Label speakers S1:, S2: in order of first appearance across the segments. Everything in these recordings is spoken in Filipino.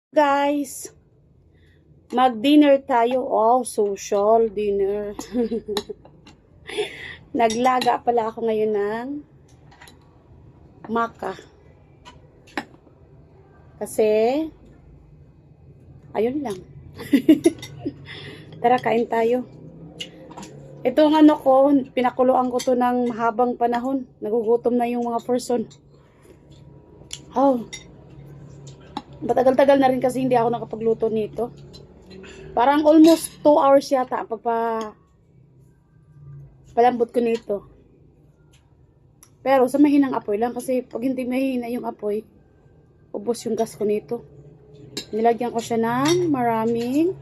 S1: Guys, mag-dinner tayo. Oh, social dinner. Naglaga pala ako ngayon ng maka. Kasi, ayun lang. Tara, kain tayo. Itong ano ko, pinakuluan ko to ng mahabang panahon. Nagugutom na yung mga person. Oh, matagal-tagal na rin kasi hindi ako nakapagluto nito. Parang almost 2 hours yata palambot ko nito. Pero sa mahinang apoy lang kasi pag hindi mahina yung apoy, ubos yung gas ko nito. Nilagyan ko siya ng maraming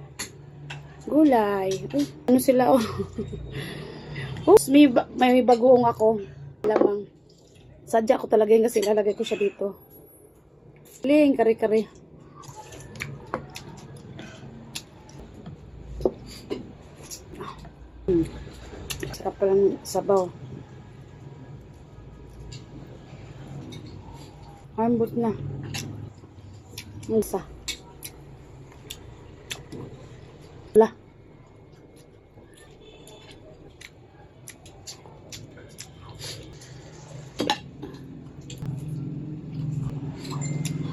S1: gulay. Ay, ano sila oh. Oops, may bagoong ako. Lamang. Sadya ko talaga yung kasi ilalagay ko siya dito. Ling, kare-kare. Sarap palang sabaw. Ambot na. Isa. Wala.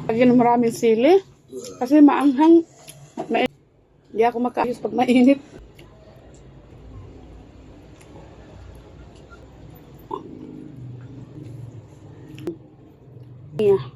S1: Lagyan ng maraming sili. Kasi maanghang. Hindi ako makaayos pag mainit. Yeah.